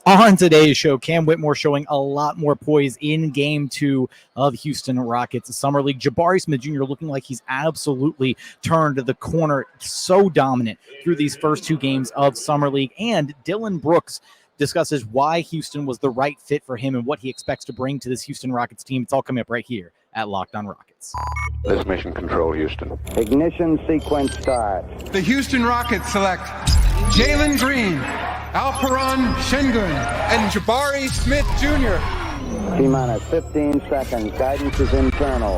On today's show, Cam Whitmore showing a lot more poise in Game 2 of Houston Rockets Summer League. Jabari Smith Jr. looking like he's absolutely turned the corner, so dominant through these first 2 games of Summer League. And Dillon Brooks discusses why Houston was the right fit for him and what he expects to bring to this Houston Rockets team. It's all coming up right here at Locked On Rockets. This mission control, Houston. Ignition sequence start. The Houston Rockets select Jalen Green, Alperen Sengun, and Jabari Smith Jr. T-minus 15 seconds. Guidance is internal.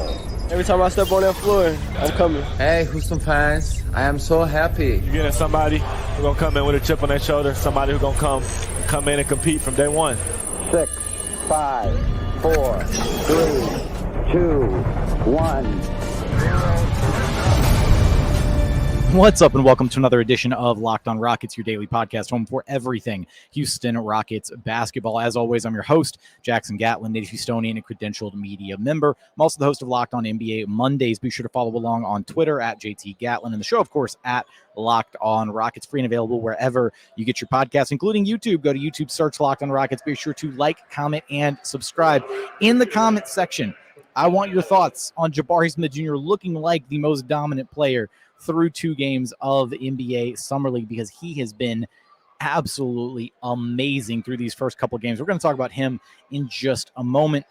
Every time I step on that floor, I'm coming. Hey, Houston fans, I am so happy. You're getting somebody who's going to come in with a chip on their shoulder, somebody who's going to come in and compete from day one. 6, 5, 4, 3, 2, 1. What's up, and welcome to another edition of Locked On Rockets, your daily podcast home for everything Houston Rockets basketball. As always, I'm your host, Jackson Gatlin, native Houstonian and credentialed media member. I'm also the host of Locked On NBA Mondays. Be sure to follow along on Twitter at JT Gatlin, and the show, of course, at Locked On Rockets, free and available wherever you get your podcasts, including YouTube. Go to YouTube, search Locked On Rockets. Be sure to like, comment, and subscribe. In the comment section, I want your thoughts on Jabari Smith Jr. looking like the most dominant player through 2 games of NBA Summer League, because he has been absolutely amazing through these first couple of games. We're going to talk about him in just a moment,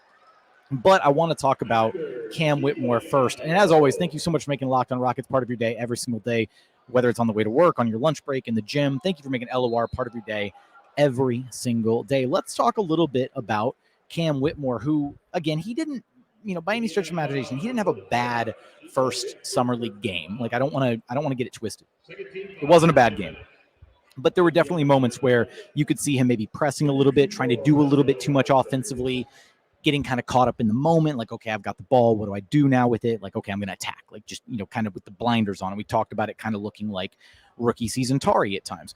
but I want to talk about Cam Whitmore first. And as always, thank you so much for making Locked On Rockets part of your day every single day, whether it's on the way to work, on your lunch break, in the gym. Thank you for making LOR part of your day every single day. Let's talk a little bit about Cam Whitmore, who, again, he didn't, by any stretch of imagination, he didn't have a bad first Summer League game. Like, I don't want to get it twisted. It wasn't a bad game, but there were definitely moments where you could see him maybe pressing a little bit, trying to do a little bit too much offensively, getting kind of caught up in the moment. Like, okay, I've got the ball. What do I do now with it? Like, okay, I'm going to attack. Like, just, kind of with the blinders on. And we talked about it kind of looking like rookie season Tari at times.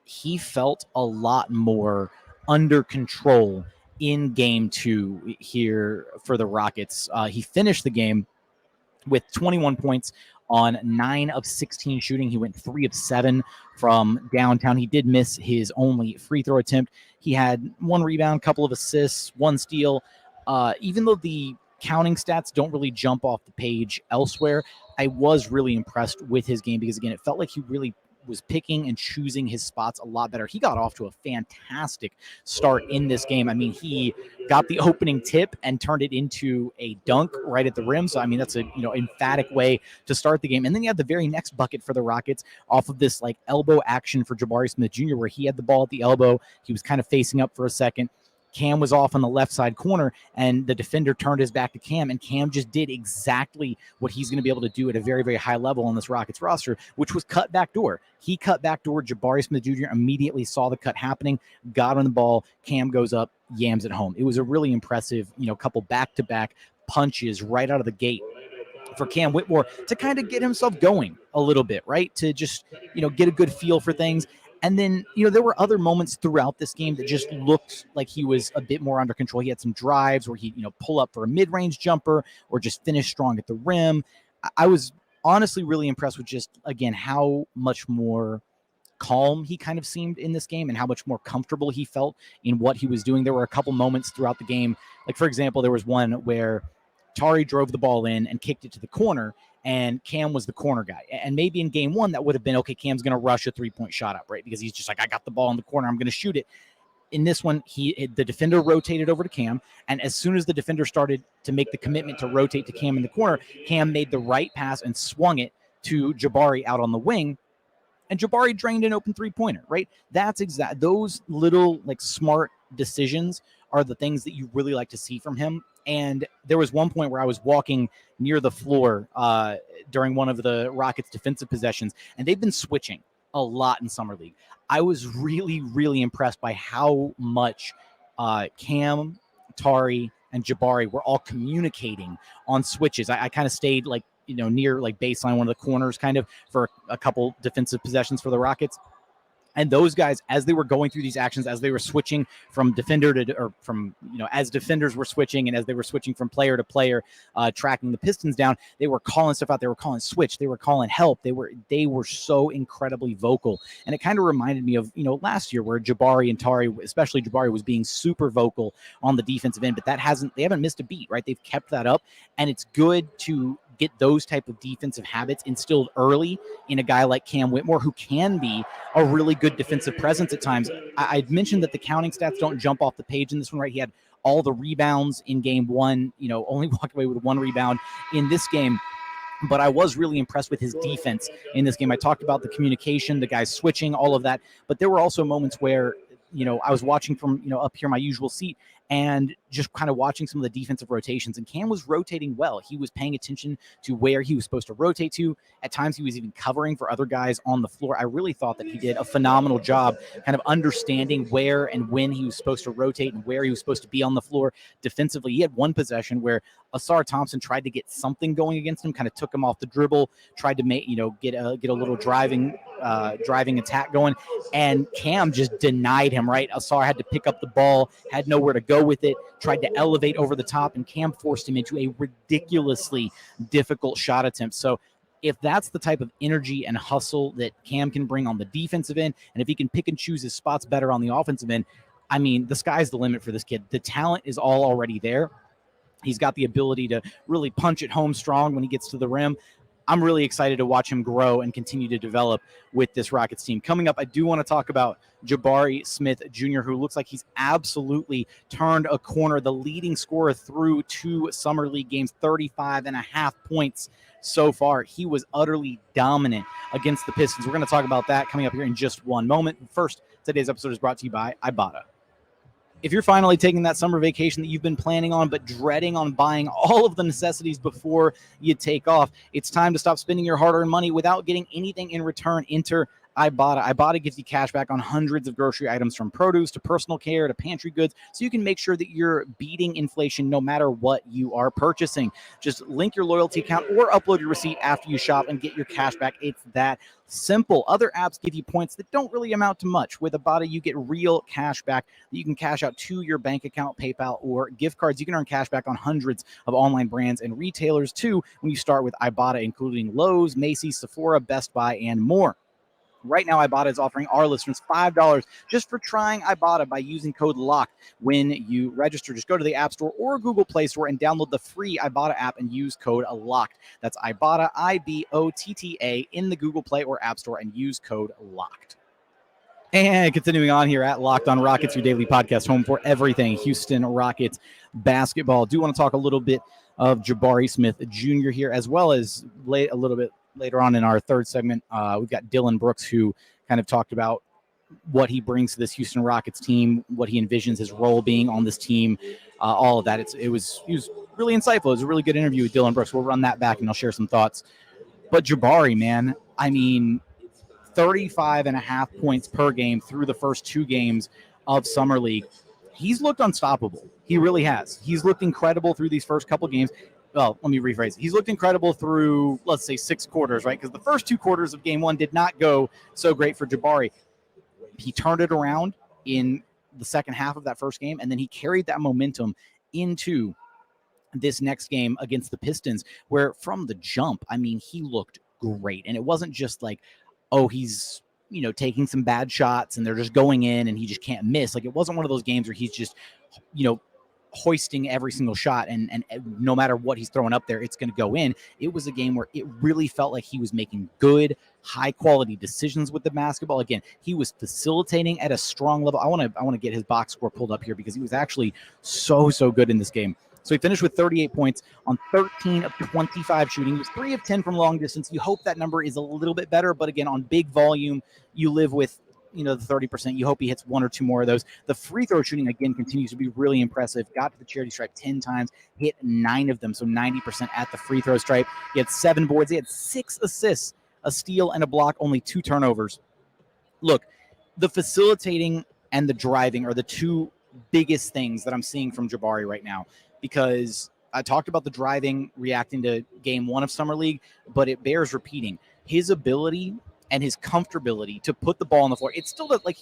He felt a lot more under control in Game 2 here for the Rockets. He finished the game with 21 points on 9 of 16 shooting. He went 3 of 7 from downtown. He did miss his only free throw attempt. He had 1 rebound, couple of assists, 1 steal. Even though the counting stats don't really jump off the page elsewhere, I was really impressed with his game because, again, it felt like he really was picking and choosing his spots a lot better. He got off to a fantastic start in this game. I mean, he got the opening tip and turned it into a dunk right at the rim. So, I mean, that's a, emphatic way to start the game. And then you have the very next bucket for the Rockets off of this like elbow action for Jabari Smith Jr., where he had the ball at the elbow. He was kind of facing up for a second. Cam was off on the left side corner, and the defender turned his back to Cam, and Cam just did exactly what he's going to be able to do at a very, very high level on this Rockets roster, which was cut backdoor. He cut backdoor. Jabari Smith Jr. immediately saw the cut happening, got on the ball. Cam goes up, yams it home. It was a really impressive, couple back-to-back punches right out of the gate for Cam Whitmore to kind of get himself going a little bit, right? To just, get a good feel for things. And then, there were other moments throughout this game that just looked like he was a bit more under control. He had some drives where he'd, pull up for a mid-range jumper or just finish strong at the rim. I was honestly really impressed with just, again, how much more calm he kind of seemed in this game and how much more comfortable he felt in what he was doing. There were a couple moments throughout the game. Like, for example, there was one where Tari drove the ball in and kicked it to the corner, and Cam was the corner guy. And maybe in Game 1, that would have been, okay, Cam's going to rush a three-point shot up, right? Because he's just like, I got the ball in the corner, I'm going to shoot it. In this one, the defender rotated over to Cam, and as soon as the defender started to make the commitment to rotate to Cam in the corner, Cam made the right pass and swung it to Jabari out on the wing, and Jabari drained an open three-pointer, right? That's exact. Those little, smart decisions are the things that you really like to see from him. And there was one point where I was walking near the floor during one of the Rockets' defensive possessions, and they've been switching a lot in Summer League. I was really, really impressed by how much Cam, Tari, and Jabari were all communicating on switches. I kind of stayed near baseline, one of the corners kind of for a couple defensive possessions for the Rockets. And those guys, as they were going through these actions, as they were switching from defender to, or from, as defenders were switching and as they were switching from player to player, tracking the Pistons down, they were calling stuff out. They were calling switch. They were calling help. They were so incredibly vocal. And it kind of reminded me of, last year where Jabari and Tari, especially Jabari, was being super vocal on the defensive end, but they haven't missed a beat, right? They've kept that up. And it's good to get those type of defensive habits instilled early in a guy like Cam Whitmore, who can be a really good defensive presence at times. I'd mentioned that the counting stats don't jump off the page in this one, right? He had all the rebounds in game one, only walked away with 1 rebound in this game. But I was really impressed with his defense in this game. I talked about the communication, the guys switching, all of that. But there were also moments where, I was watching from, up here, my usual seat, and just kind of watching some of the defensive rotations. And Cam was rotating well. He was paying attention to where he was supposed to rotate to. At times, he was even covering for other guys on the floor. I really thought that he did a phenomenal job kind of understanding where and when he was supposed to rotate and where he was supposed to be on the floor defensively. He had one possession where Thompson tried to get something going against him, kind of took him off the dribble, tried to make, get a little driving attack going, and Cam just denied him, right? Asar had to pick up the ball, had nowhere to go with it, tried to elevate over the top, and Cam forced him into a ridiculously difficult shot attempt. So if that's the type of energy and hustle that Cam can bring on the defensive end, and if he can pick and choose his spots better on the offensive end, I mean, the sky's the limit for this kid. The talent is all already there. He's got the ability to really punch it home strong when he gets to the rim. I'm really excited to watch him grow and continue to develop with this Rockets team. Coming up, I do want to talk about Jabari Smith Jr., who looks like he's absolutely turned a corner, the leading scorer through 2 Summer League games, 35.5 points so far. He was utterly dominant against the Pistons. We're going to talk about that coming up here in just one moment. First, today's episode is brought to you by Ibotta. If you're finally taking that summer vacation that you've been planning on but dreading on buying all of the necessities before you take off, it's time to stop spending your hard-earned money without getting anything in return. Enter Ibotta. Ibotta gives you cash back on hundreds of grocery items, from produce to personal care to pantry goods, so you can make sure that you're beating inflation no matter what you are purchasing. Just link your loyalty account or upload your receipt after you shop and get your cash back. It's that simple. Other apps give you points that don't really amount to much. With Ibotta, you get real cash back that you can cash out to your bank account, PayPal, or gift cards. You can earn cash back on hundreds of online brands and retailers too when you start with Ibotta, including Lowe's, Macy's, Sephora, Best Buy, and more. Right now, Ibotta is offering our listeners $5 just for trying Ibotta by using code LOCKED when you register. Just go to the App Store or Google Play Store and download the free Ibotta app and use code LOCKED. That's Ibotta, Ibotta, in the Google Play or App Store, and use code LOCKED. And continuing on here at Locked on Rockets, your daily podcast home for everything Houston Rockets basketball. Do want to talk a little bit of Jabari Smith Jr. here, as well as a little bit later on in our third segment. We've got Dillon Brooks, who kind of talked about what he brings to this Houston Rockets team, what he envisions his role being on this team, all of that. He was really insightful. It was a really good interview with Dillon Brooks. We'll run that back and I'll share some thoughts. But Jabari, man, I mean, 35.5 points per game through the first 2 games of Summer League. He's looked unstoppable. He really has. He's looked incredible through these first couple games. Well, let me rephrase it. He's looked incredible through, let's say, 6 quarters, right? Because the first 2 quarters of game 1 did not go so great for Jabari. He turned it around in the second half of that first game, and then he carried that momentum into this next game against the Pistons, where from the jump, I mean, he looked great. And it wasn't just like, oh, he's, taking some bad shots and they're just going in and he just can't miss. Like, it wasn't one of those games where he's just, hoisting every single shot and no matter what he's throwing up there, it's going to go in. It was a game where it really felt like he was making good, high quality decisions with the basketball. Again, he was facilitating at a strong level. I want to get his box score pulled up here because he was actually so good in this game. So he finished with 38 points on 13 of 25 shooting. He was 3 of 10 from long distance. You hope that number is a little bit better, but again, on big volume, you live with the 30%. You hope he hits 1 or 2 more of those. The free throw shooting, again, continues to be really impressive. Got to the charity stripe 10 times, hit 9 of them, so 90% at the free throw stripe. He had 7 boards. He had 6 assists, a steal, and a block, only 2 turnovers. Look, the facilitating and the driving are the 2 biggest things that I'm seeing from Jabari right now, because I talked about the driving reacting to game 1 of Summer League, but it bears repeating. His ability and his comfortability to put the ball on the floor. It's still like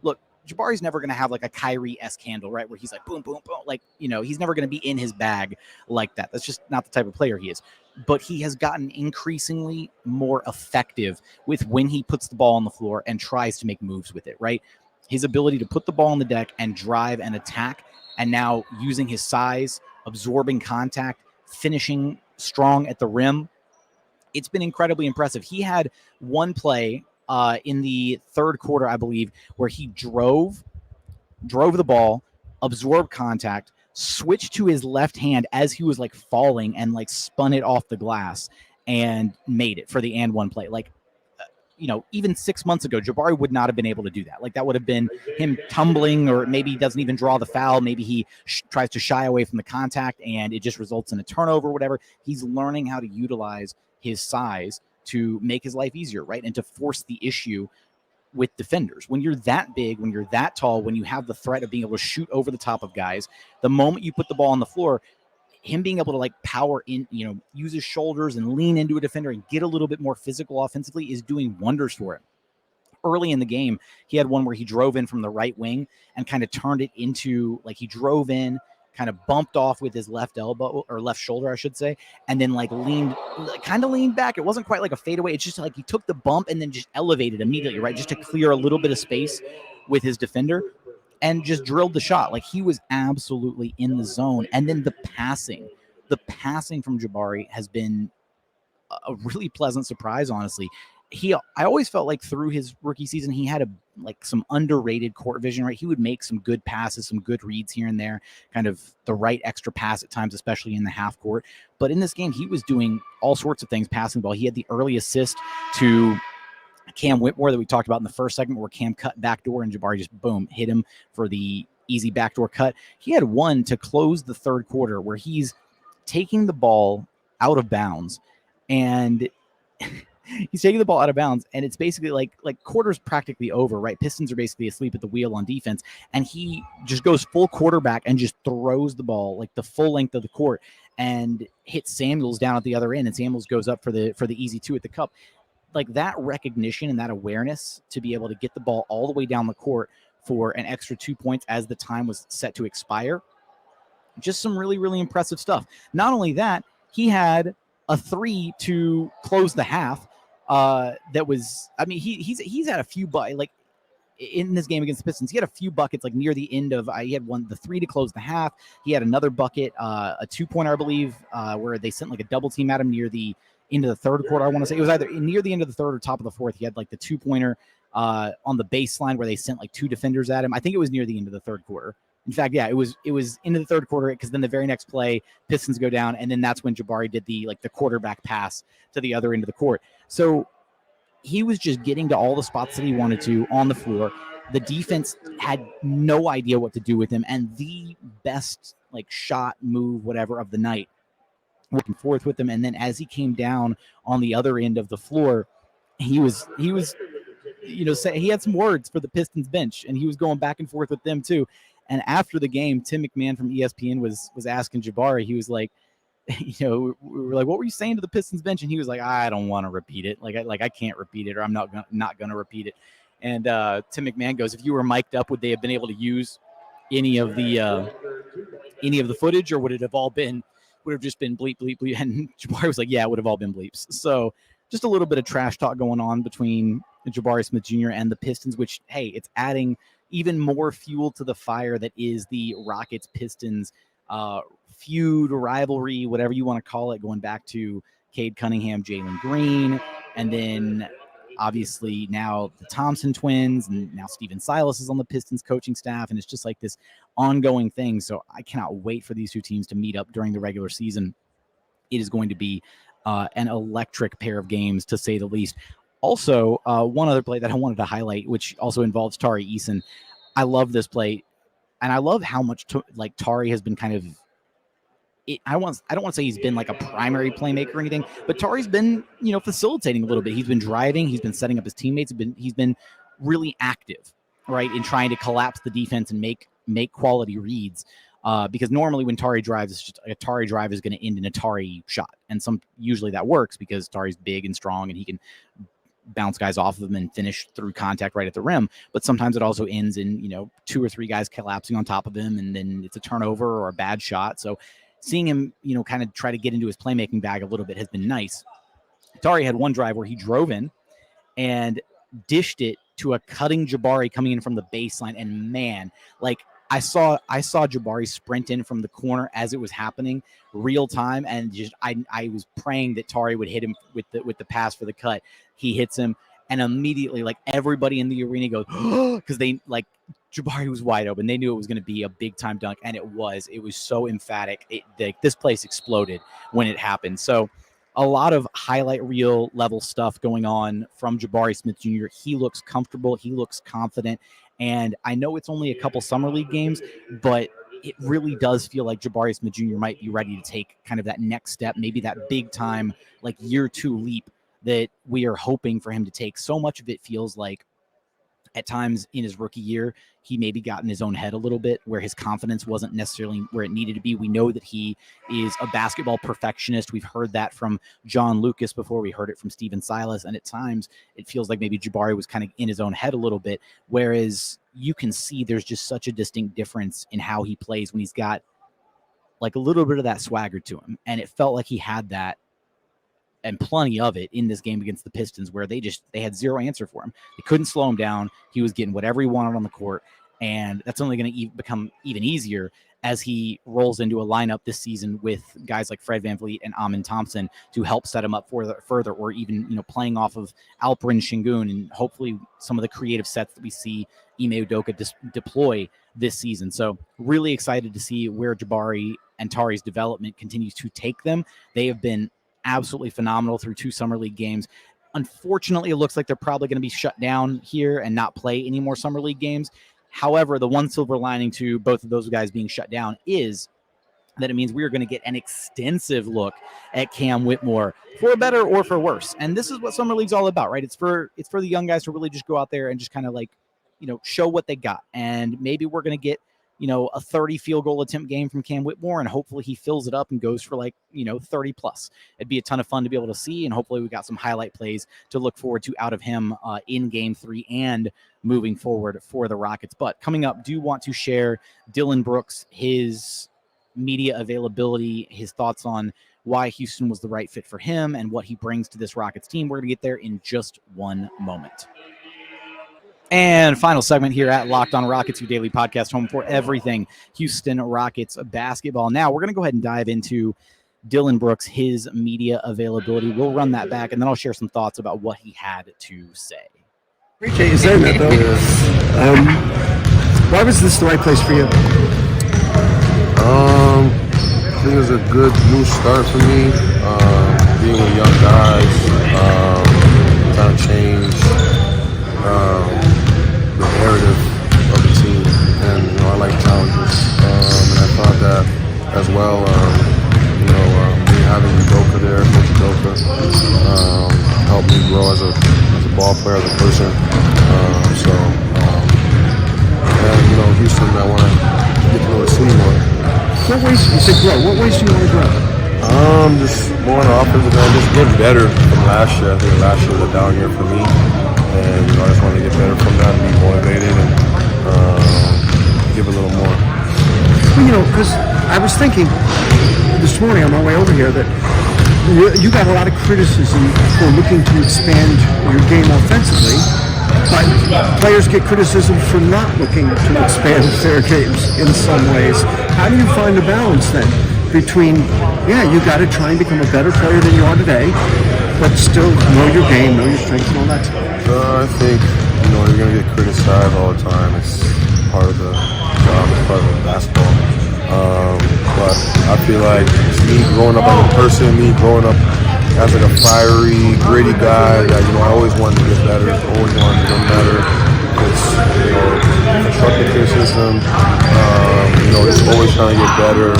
look, Jabari's never going to have like a Kyrie-esque handle, right? Where he's like, boom, boom, boom. Like, he's never going to be in his bag like that. That's just not the type of player he is. But he has gotten increasingly more effective with when he puts the ball on the floor and tries to make moves with it, right? His ability to put the ball on the deck and drive and attack, and now using his size, absorbing contact, finishing strong at the rim. It's been incredibly impressive. He had one play in the third quarter, I believe, where he drove the ball, absorbed contact, switched to his left hand as he was like falling and like spun it off the glass and made it for the and one play. Like, even 6 months ago, Jabari would not have been able to do that. Like, that would have been him tumbling, or maybe he doesn't even draw the foul. Maybe he tries to shy away from the contact and it just results in a turnover or whatever. He's learning how to utilize his size to make his life easier, right? And to force the issue with defenders. When you're that big, when you're that tall, when you have the threat of being able to shoot over the top of guys, the moment you put the ball on the floor, him being able to like power in, use his shoulders and lean into a defender and get a little bit more physical offensively is doing wonders for him. Early in the game, he had one where he drove in from the right wing and kind of turned it into, like, he drove in, kind of bumped off with his left elbow, or left shoulder, I should say, and then like leaned back. It wasn't quite like a fadeaway. It's just like he took the bump and then just elevated immediately, right? Just to clear a little bit of space with his defender and just drilled the shot. Like, he was absolutely in the zone. And then the passing from Jabari has been a really pleasant surprise, honestly. I always felt like through his rookie season, he had some underrated court vision, right? He would make some good passes, some good reads here and there, kind of the right extra pass at times, especially in the half court. But in this game, he was doing all sorts of things passing the ball. He had the early assist to Cam Whitmore that we talked about in the first segment, where Cam cut backdoor and Jabari just, boom, hit him for the easy backdoor cut. He had one to close the third quarter where he's taking the ball out of bounds, and he's taking the ball out of bounds, and it's basically like quarter's practically over, right? Pistons are basically asleep at the wheel on defense, and he just goes full quarterback and just throws the ball like the full length of the court and hits Samuels down at the other end, and Samuels goes up for the easy two at the cup. Like, that recognition and that awareness to be able to get the ball all the way down the court for an extra 2 points as the time was set to expire. Just some really, really impressive stuff. Not only that, he had a three to close the half. That was, I mean, he's had a few, like, in this game against the Pistons, he had a few buckets like near the end of, he had the three to close the half. He had another bucket, a 2-pointer, I believe, where they sent like a double team at him near the end of the third quarter. I want to say it was either near the end of the third or top of the fourth. He had like the 2-pointer on the baseline where they sent like two defenders at him. I think it was near the end of the third quarter. In fact, yeah, it was into the third quarter, because then the very next play, Pistons go down, and then that's when Jabari did the quarterback pass to the other end of the court. So he was just getting to all the spots that he wanted to on the floor. The defense had no idea what to do with him, and the best like shot, move, whatever of the night, working forth with him. And then as he came down on the other end of the floor, he was he had some words for the Pistons bench, and he was going back and forth with them too. And after the game, Tim McMahon from ESPN was asking Jabari, he was like, we were like, what were you saying to the Pistons bench? And he was like, I don't want to repeat it. I can't repeat it, or I'm not going to repeat it. And Tim McMahon goes, if you were mic'd up, would they have been able to use any of the footage, or would it have just been bleep, bleep, bleep? And Jabari was like, yeah, it would have all been bleeps. So just a little bit of trash talk going on between Jabari Smith Jr. and the Pistons, which, hey, it's adding even more fuel to the fire that is the Rockets-Pistons feud, rivalry, whatever you want to call it, going back to Cade Cunningham, Jalen Green, and then obviously now the Thompson twins, and now Steven Silas is on the Pistons coaching staff, and it's just like this ongoing thing. So I cannot wait for these two teams to meet up during the regular season. It is going to be an electric pair of games, to say the least. Also, one other play that I wanted to highlight, which also involves Tari Eason. I love this play, and I love how much Tari has been kind of. I don't want to say he's been like a primary playmaker or anything, but Tari's been facilitating a little bit. He's been driving, he's been setting up his teammates. He's been really active, right, in trying to collapse the defense and make quality reads. Because normally when Tari drives, it's just a Tari drive is going to end in a Tari shot, and usually that works because Tari's big and strong and he can bounce guys off of him and finish through contact right at the rim. But sometimes it also ends in, 2 or 3 guys collapsing on top of him, and then it's a turnover or a bad shot. So seeing him, kind of try to get into his playmaking bag a little bit has been nice. Tari had one drive where he drove in and dished it to a cutting Jabari coming in from the baseline. And man, like I saw Jabari sprint in from the corner as it was happening real time. And just, I was praying that Tari would hit him with the pass for the cut. He hits him, and immediately like everybody in the arena goes, because they like Jabari was wide open. They knew it was going to be a big time dunk. And it was so emphatic. This place exploded when it happened. So a lot of highlight reel level stuff going on from Jabari Smith Jr. He looks comfortable. He looks confident. And I know it's only a couple summer league games, but it really does feel like Jabari Smith Jr. might be ready to take kind of that next step, maybe that big time, like year 2 leap that we are hoping for him to take. So much of it feels like at times in his rookie year, he maybe got in his own head a little bit where his confidence wasn't necessarily where it needed to be. We know that he is a basketball perfectionist. We've heard that from John Lucas before. We heard it from Steven Silas. And at times it feels like maybe Jabari was kind of in his own head a little bit, whereas you can see there's just such a distinct difference in how he plays when he's got like a little bit of that swagger to him. And it felt like he had that and plenty of it in this game against the Pistons, where they had zero answer for him. They couldn't slow him down. He was getting whatever he wanted on the court. And that's only going to become even easier as he rolls into a lineup this season with guys like Fred VanVleet and Amin Thompson to help set him up further, or even, playing off of Alperen Sengun and hopefully some of the creative sets that we see Ime Udoka deploy this season. So really excited to see where Jabari and Tari's development continues to take them. They have been absolutely phenomenal through 2 summer league games. Unfortunately, it looks like they're probably going to be shut down here and not play any more summer league games. However, the one silver lining to both of those guys being shut down is that it means we are going to get an extensive look at Cam Whitmore, for better or for worse. And this is what summer league's all about, right? It's for the young guys to really just go out there and just kind of like, show what they got. And maybe we're going to get, a 30 field goal attempt game from Cam Whitmore, and hopefully he fills it up and goes for 30 plus. It'd be a ton of fun to be able to see, and hopefully we got some highlight plays to look forward to out of him in game 3 and moving forward for the Rockets. But coming up, do want to share Dillon Brooks, his media availability, his thoughts on why Houston was the right fit for him and what he brings to this Rockets team. We're going to get there in just one moment. And final segment here at Locked On Rockets, your daily podcast home for everything Houston Rockets basketball. Now we're going to go ahead and dive into Dillon Brooks, his media availability. We'll run that back, and then I'll share some thoughts about what he had to say. Appreciate you saying that, though. Why was this the right place for you? I think it was a good new start for me. Being with young guys, trying to change the narrative of the team, and I like challenges, and I thought that as well. Me having Udoka there, Coach Udoka, helped me grow as a ball player, as a person. And Houston, I want to get to know the city more. What ways you said grow? What ways do you want to grow? Just more on the offensive end, just getting better from last year. I think last year was a down year for me. And I just want to get better from that and be motivated and give a little more. Well, because I was thinking this morning on my way over here that you got a lot of criticism for looking to expand your game offensively, but players get criticism for not looking to expand their games in some ways. How do you find a balance then between, you got to try and become a better player than you are today, but still know your game, know your strengths and all that stuff? I think, you're going to get criticized all the time. It's part of the job, it's part of basketball. But I feel like it's me growing up as a person, me growing up as a fiery, gritty guy that, I always wanted to get better, always wanted to get better. It's, constructive criticism, just always trying to get better.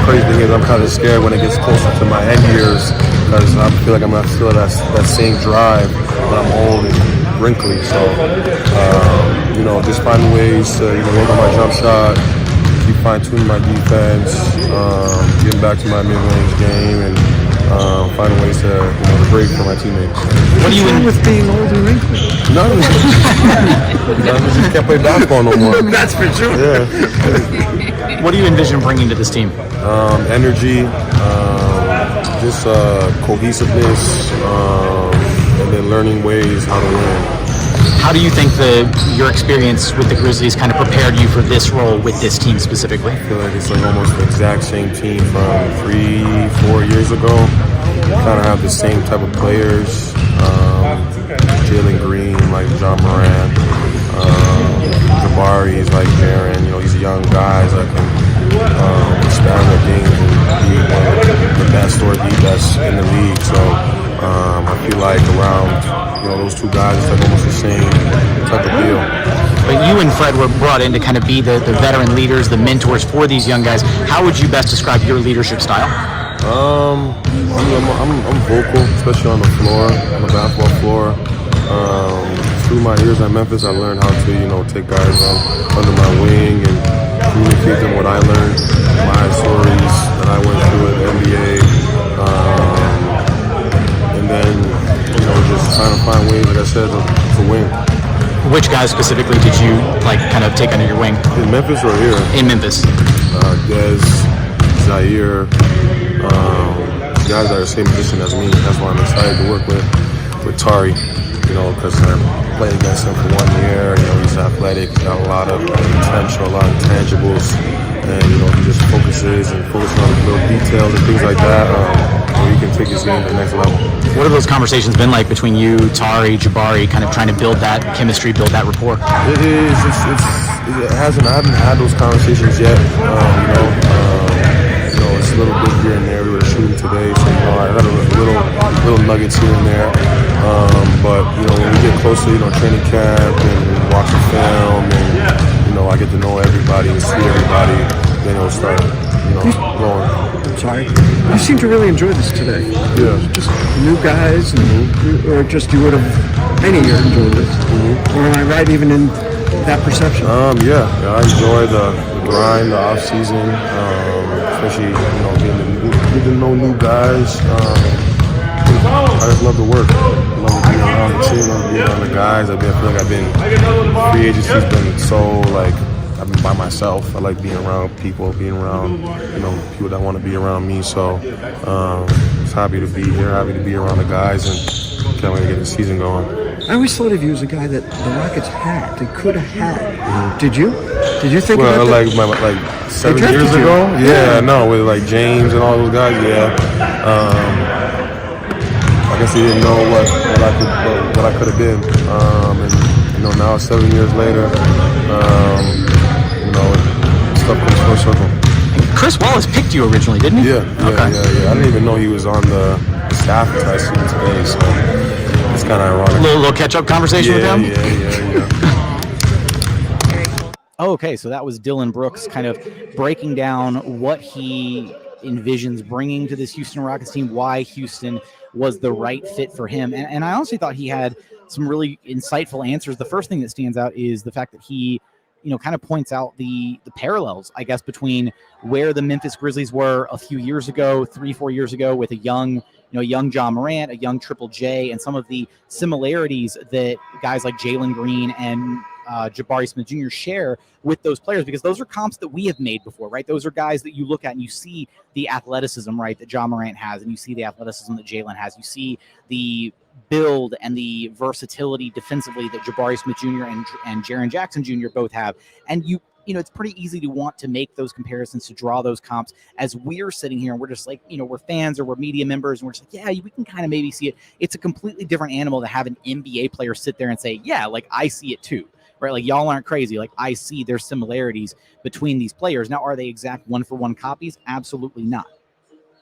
Crazy thing is I'm kind of scared when it gets closer to my end years, because I feel like I'm going to feel that same drive when I'm old and wrinkly. So, just finding ways to work on my jump shot, keep fine-tuning my defense, getting back to my mid-range game, and finding ways to break for my teammates. What are you in with being old and wrinkly? No, I just can't play basketball no more. That's for sure. Yeah. What do you envision bringing to this team? Energy, just cohesiveness, and then learning ways how to win. How do you think your experience with the Grizzlies kind of prepared you for this role with this team specifically? I feel like it's like almost the exact same team from 3-4 years ago. Kind of have the same type of players. Jalen Green, like John Morant. Jabari is like Jaren. These young guys that can expand their games and be one of the best or the best in the league. So I feel like around those two guys, it's like almost the same type of deal. But you and Fred were brought in to kind of be the veteran leaders, the mentors for these young guys. How would you best describe your leadership style? I'm vocal, especially on the floor, on the basketball floor. Through my years at Memphis, I learned how to, take guys under my wing and communicate them what I learned, my stories that I went through at the NBA, and then, just trying to find ways, like I said, to win. Which guys specifically did you kind of take under your wing? In Memphis or here? In Memphis. Dez, Zaire, guys that are the same position as me. That's why I'm excited to work with Tari, because I played against him for 1 year. He's athletic, he's got a lot of potential, a lot of intangibles, and he just focuses on the little details and things like that. Where he can take his game to the next level. What have those conversations been like between you, Tari, Jabari, kind of trying to build that chemistry, build that rapport? It is. It hasn't. I haven't had those conversations yet. It's a little bit here and there. We were shooting today, so I had a little nuggets here and there. But when we get closer, training camp and watching film, and I get to know everybody and see everybody, then it'll start, going. Sorry. You seem to really enjoy this today. Yeah. Just new guys, or just you would have any year enjoyed this. Or am I right even in that perception? Yeah. I enjoy the grind, the off season, especially getting to know new guys. I just love the work. I love being around the team, love being around the guys. I feel like free agency's been so I've been by myself. I like being around people, being around, people that want to be around me. So, just happy to be here, happy to be around the guys, and can't wait to get the season going. I always thought of you as a guy that the Rockets had, they could have had. Did you? Did you think about that? 7 years ago? Yeah, no, with James and all those guys. Yeah. I guess he didn't know what I could have been. And now 7 years later. Stuff comes full circle. Chris Wallace picked you originally, didn't he? Yeah. I didn't even know he was on the staff until I seen him today, so it's kind of ironic. A little catch-up conversation with him? Yeah. Okay, so that was Dillon Brooks kind of breaking down what he envisions bringing to this Houston Rockets team, why Houston was the right fit for him. And I honestly thought he had some really insightful answers. The first thing that stands out is the fact that he kind of points out the parallels, I guess, between where the Memphis Grizzlies were a few years ago, 3-4 years ago, with a young John Morant, a young Triple J, and some of the similarities that guys like Jalen Green and Jabari Smith Jr. share with those players, because those are comps that we have made before, right? Those are guys that you look at and you see the athleticism, right, that John Morant has, and you see the athleticism that Jalen has. You see the build and the versatility defensively that Jabari Smith Jr. and Jaren Jackson Jr. both have. And it's pretty easy to want to make those comparisons, to draw those comps, as we're sitting here and we're just like, we're fans or we're media members and we're just like, yeah, we can kind of maybe see it. It's a completely different animal to have an NBA player sit there and say, yeah, I see it too, right? Y'all aren't crazy. I see there's similarities between these players. Now, are they exact one-for-one copies? Absolutely not.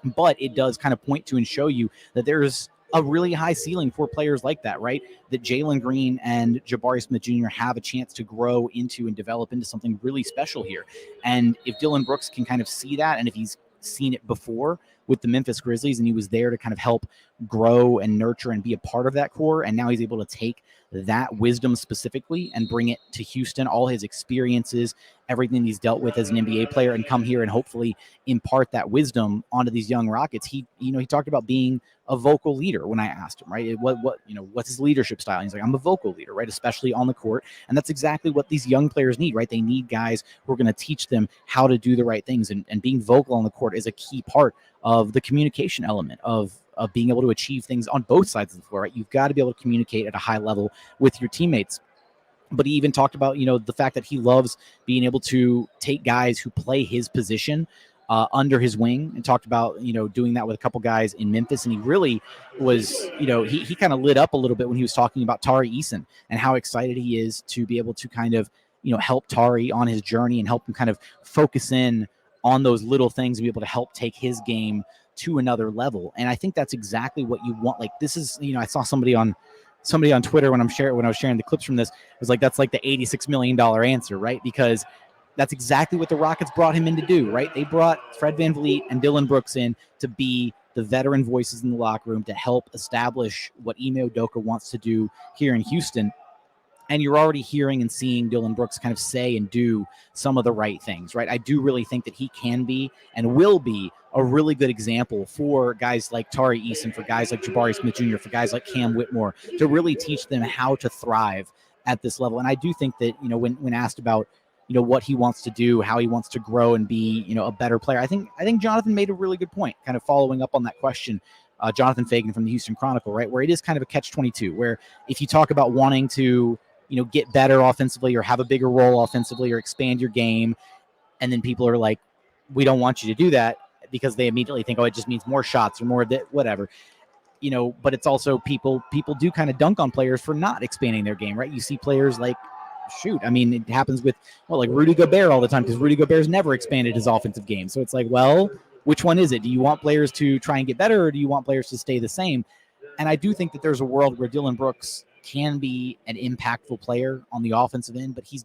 But it does kind of point to and show you that there's a really high ceiling for players like that, right? That Jalen Green and Jabari Smith Jr. have a chance to grow into and develop into something really special here. And if Dillon Brooks can kind of see that, and if he's seen it before, with the Memphis Grizzlies, and he was there to kind of help grow and nurture and be a part of that core. And now he's able to take that wisdom specifically and bring it to Houston, all his experiences, everything he's dealt with as an NBA player, and come here and hopefully impart that wisdom onto these young Rockets. He talked about being a vocal leader when I asked him, right? What's his leadership style? And he's like, I'm a vocal leader, right? Especially on the court. And that's exactly what these young players need, right? They need guys who are going to teach them how to do the right things. And being vocal on the court is a key part of the communication element of being able to achieve things on both sides of the floor, right? You've got to be able to communicate at a high level with your teammates. But he even talked about, the fact that he loves being able to take guys who play his position under his wing, and talked about, doing that with a couple guys in Memphis. And he really was, he kind of lit up a little bit when he was talking about Tari Eason and how excited he is to be able to kind of, help Tari on his journey and help him kind of focus in on those little things and be able to help take his game to another level. And I think that's exactly what you want. Like, this is, I saw somebody on Twitter when I was sharing the clips from this, it was like, that's like the $86 million answer, right? Because that's exactly what the Rockets brought him in to do, right? They brought Fred VanVleet and Dillon Brooks in to be the veteran voices in the locker room to help establish what Ime Udoka wants to do here in Houston. And you're already hearing and seeing Dillon Brooks kind of say and do some of the right things, right? I do really think that he can be and will be a really good example for guys like Tari Eason, for guys like Jabari Smith Jr., for guys like Cam Whitmore, to really teach them how to thrive at this level. And I do think that, when asked about, what he wants to do, how he wants to grow and be, a better player, I think Jonathan made a really good point, kind of following up on that question. Jonathan Fagan from the Houston Chronicle, right? Where it is kind of a catch-22, where if you talk about wanting to, get better offensively or have a bigger role offensively or expand your game, and then people are like, we don't want you to do that, because they immediately think, oh, it just means more shots or more of that, whatever. But it's also people do kind of dunk on players for not expanding their game, right? You see players like, it happens with, like Rudy Gobert all the time, because Rudy Gobert's never expanded his offensive game. So it's like, well, which one is it? Do you want players to try and get better, or do you want players to stay the same? And I do think that there's a world where Dillon Brooks can be an impactful player on the offensive end, but he's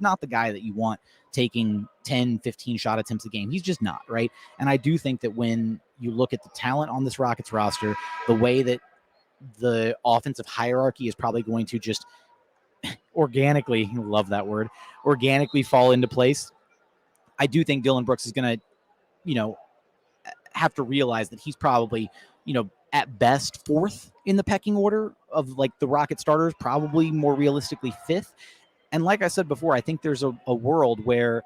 not the guy that you want taking 10, 15 shot attempts a game. He's just not, right? And I do think that when you look at the talent on this Rockets roster, the way that the offensive hierarchy is probably going to just organically, love that word, organically fall into place, I do think Dillon Brooks is going to, have to realize that he's probably, at best fourth in the pecking order of like the Rocket starters, probably more realistically fifth. And like I said before, I think there's a world where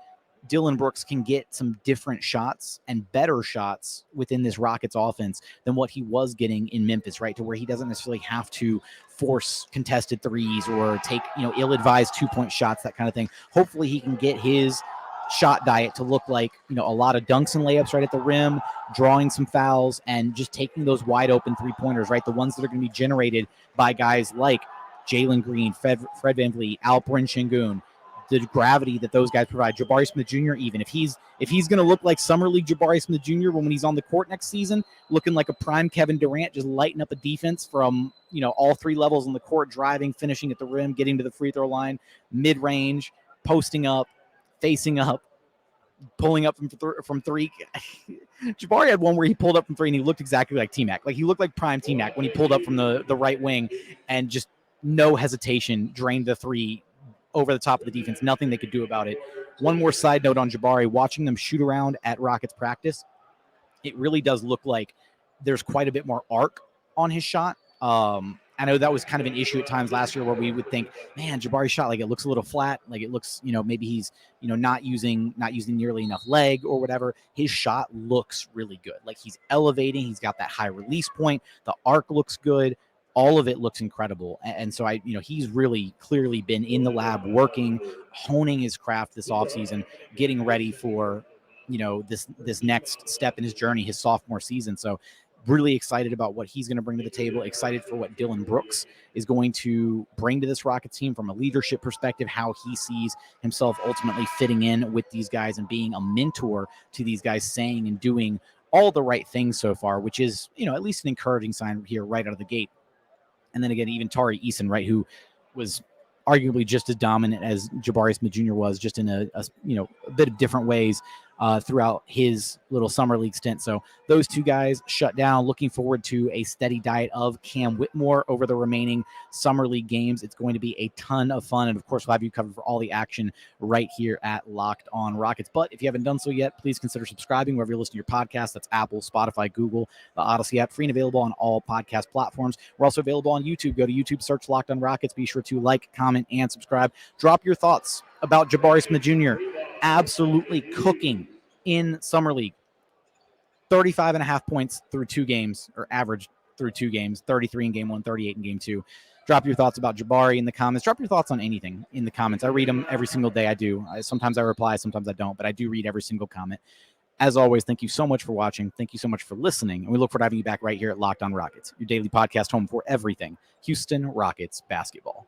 Dillon Brooks can get some different shots and better shots within this Rockets offense than what he was getting in Memphis, right? To where he doesn't necessarily have to force contested threes or take, ill-advised 2-point shots, that kind of thing. Hopefully he can get his shot diet to look like, a lot of dunks and layups right at the rim, drawing some fouls, and just taking those wide open 3-pointers, right? The ones that are going to be generated by guys like Jalen Green, Fred VanVleet, Alperen Sengun, the gravity that those guys provide. Jabari Smith Jr. even if he's going to look like Summer League Jabari Smith Jr. when he's on the court next season, looking like a prime Kevin Durant, just lighting up a defense from, all three levels on the court, driving, finishing at the rim, getting to the free throw line, mid-range, posting up, facing up, pulling up from three. Jabari had one where he pulled up from three and he looked exactly like T-Mac. Like he looked like prime T-Mac when he pulled up from the right wing and just no hesitation drained the three over the top of the defense. Nothing they could do about it. One more side note on Jabari, watching them shoot around at Rockets practice, it really does look like there's quite a bit more arc on his shot. I know that was kind of an issue at times last year where we would think, man, Jabari's shot, like it looks a little flat. Like it looks, maybe he's, not using nearly enough leg or whatever. His shot looks really good. Like he's elevating. He's got that high release point. The arc looks good. All of it looks incredible. And so he's really clearly been in the lab working, honing his craft this offseason, getting ready for, this next step in his journey, his sophomore season. So really excited about what he's going to bring to the table, excited for what Dillon Brooks is going to bring to this Rockets team from a leadership perspective, how he sees himself ultimately fitting in with these guys and being a mentor to these guys, saying and doing all the right things so far, which is, at least an encouraging sign here right out of the gate. And then again, even Tari Eason, right, who was arguably just as dominant as Jabari Smith Jr. was, just in a bit of different ways. throughout his little summer league stint. So those two guys shut down. Looking forward to a steady diet of Cam Whitmore over the remaining summer league games. It's going to be a ton of fun. And of course, we'll have you covered for all the action right here at Locked On Rockets. But if you haven't done so yet, please consider subscribing wherever you listen to your podcast. That's Apple, Spotify, Google, the Odyssey app, free and available on all podcast platforms. We're also available on YouTube. Go to YouTube, search Locked On Rockets. Be sure to like, comment, and subscribe. Drop your thoughts about Jabari Smith Jr. absolutely cooking in Summer League. 35.5 points through 2 games, or average through 2 games, 33 in game 1, 38 in game 2. Drop your thoughts about Jabari in the comments. Drop your thoughts on anything in the comments. I read them every single day. I do. Sometimes I reply, sometimes I don't, but I do read every single comment. As always, thank you so much for watching. Thank you so much for listening. And we look forward to having you back right here at Locked On Rockets, your daily podcast home for everything Houston Rockets basketball.